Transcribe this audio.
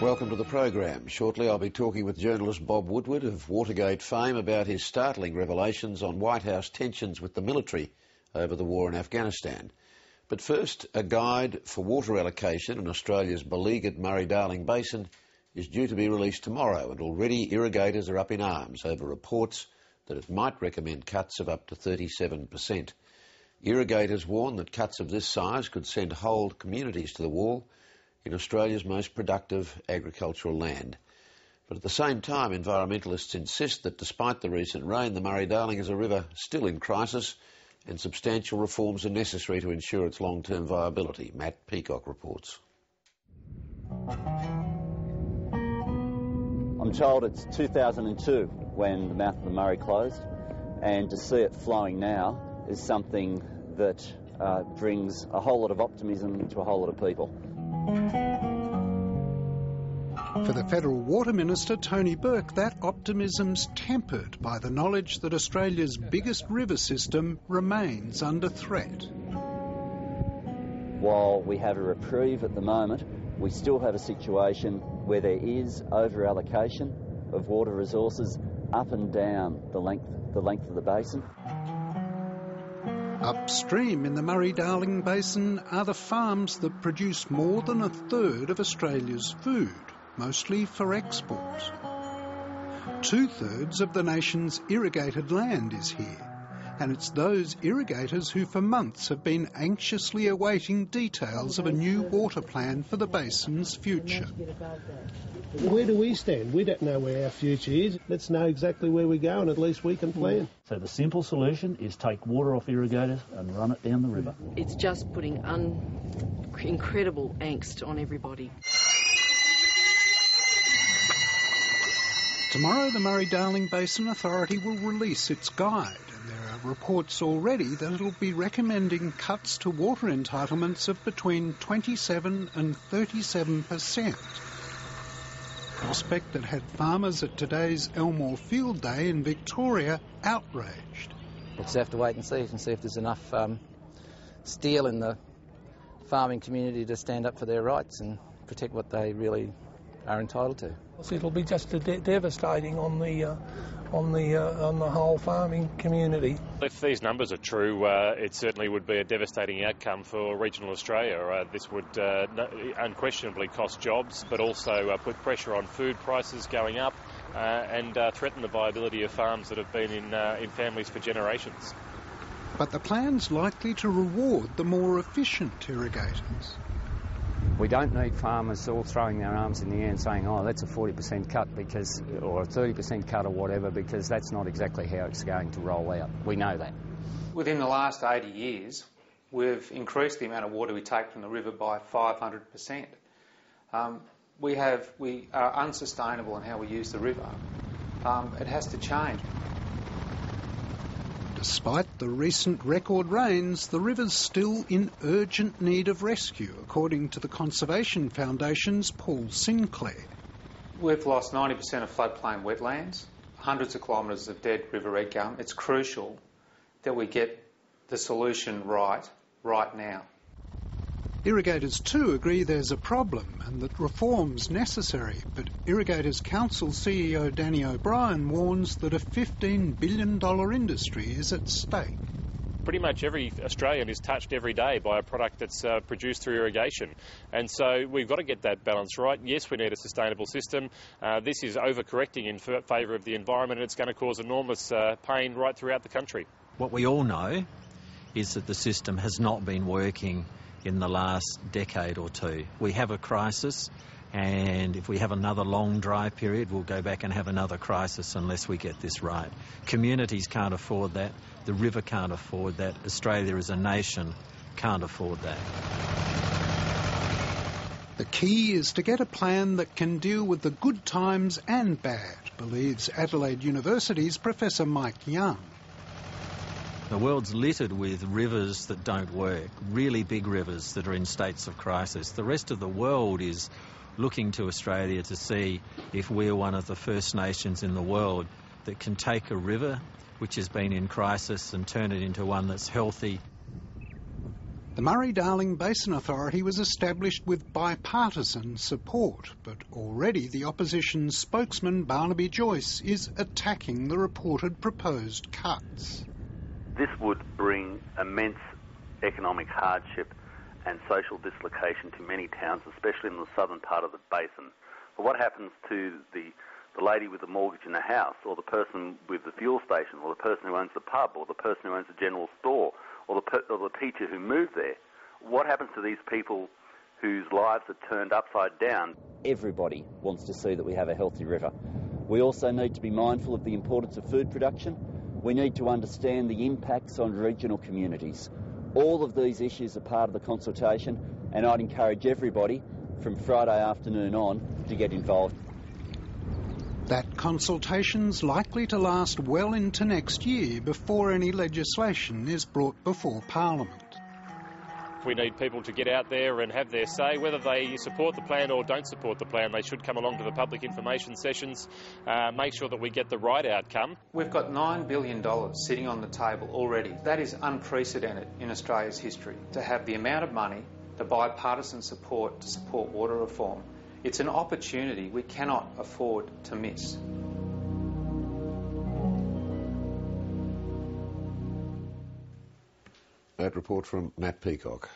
Welcome to the program. Shortly I'll be talking with journalist Bob Woodward of Watergate fame about his startling revelations on White House tensions with the military over the war in Afghanistan. But first, a guide for water allocation in Australia's beleaguered Murray Darling Basin is due to be released tomorrow, and already irrigators are up in arms over reports that it might recommend cuts of up to 37%. Irrigators warn that cuts of this size could send whole communities to the wall in Australia's most productive agricultural land. But at the same time, environmentalists insist that despite the recent rain, the Murray-Darling is a river still in crisis, and substantial reforms are necessary to ensure its long-term viability. Matt Peacock reports. I'm told it's 2002 when the mouth of the Murray closed, and to see it flowing now is something that brings a whole lot of optimism to a whole lot of people. For the Federal Water Minister, Tony Burke, that optimism's tempered by the knowledge that Australia's biggest river system remains under threat. While we have a reprieve at the moment, we still have a situation where there is over-allocation of water resources up and down the length of the basin. Upstream in the Murray-Darling Basin are the farms that produce more than a third of Australia's food, mostly for export. 2/3 of the nation's irrigated land is here, and it's those irrigators who for months have been anxiously awaiting details of a new water plan for the basin's future. Where do we stand? We don't know where our future is. Let's know exactly where we go, and at least we can plan. So the simple solution is take water off irrigators and run it down the river. It's just putting incredible angst on everybody. Tomorrow the Murray-Darling Basin Authority will release its guide, and there are reports already that it'll be recommending cuts to water entitlements of between 27 and 37%. A prospect that had farmers at today's Elmore Field Day in Victoria outraged. We'll just have to wait and see if there's enough steel in the farming community to stand up for their rights and protect what they really are entitled to. It'll be just devastating on the whole farming community. If these numbers are true, it certainly would be a devastating outcome for regional Australia. This would unquestionably cost jobs, but also put pressure on food prices going up and threaten the viability of farms that have been in families for generations. But the plan's likely to reward the more efficient irrigators. We don't need farmers all throwing their arms in the air and saying, oh, that's a 40% cut or a 30% cut or whatever, because that's not exactly how it's going to roll out. We know that. Within the last 80 years, we've increased the amount of water we take from the river by 500%. We are unsustainable in how we use the river. It has to change. Despite the recent record rains, the river's still in urgent need of rescue, according to the Conservation Foundation's Paul Sinclair. We've lost 90% of floodplain wetlands, hundreds of kilometres of dead river egg gum. It's crucial that we get the solution right now. Irrigators too agree there's a problem and that reform's necessary, but Irrigators Council CEO Danny O'Brien warns that a $15 billion industry is at stake. Pretty much every Australian is touched every day by a product that's produced through irrigation. And so we've got to get that balance right. Yes, we need a sustainable system. This is overcorrecting in favour of the environment, and it's going to cause enormous pain right throughout the country. What we all know is that the system has not been working in the last decade or two. We have a crisis, and if we have another long dry period, we'll go back and have another crisis unless we get this right. Communities can't afford that. The river can't afford that. Australia as a nation can't afford that. The key is to get a plan that can deal with the good times and bad, believes Adelaide University's Professor Mike Young. The world's littered with rivers that don't work, really big rivers that are in states of crisis. The rest of the world is looking to Australia to see if we're one of the first nations in the world that can take a river which has been in crisis and turn it into one that's healthy. The The Murray Darling Basin Authority was established with bipartisan support, but already the opposition's spokesman Barnaby Joyce is attacking the reported proposed cuts. This would bring immense economic hardship and social dislocation to many towns, especially in the southern part of the basin. But what happens to the lady with the mortgage in the house, or the person with the fuel station, or the person who owns the pub, or the person who owns the general store, or the teacher who moved there? What happens to these people whose lives are turned upside down? Everybody wants to see that we have a healthy river. We also need to be mindful of the importance of food production. We need to understand the impacts on regional communities. All of these issues are part of the consultation, and I'd encourage everybody from Friday afternoon on to get involved. That consultation's likely to last well into next year before any legislation is brought before Parliament. We need people to get out there and have their say. Whether they support the plan or don't support the plan, they should come along to the public information sessions, make sure that we get the right outcome. We've got $9 billion sitting on the table already. That is unprecedented in Australia's history, to have the amount of money, the bipartisan support to support water reform. It's an opportunity we cannot afford to miss. That report from Matt Peacock.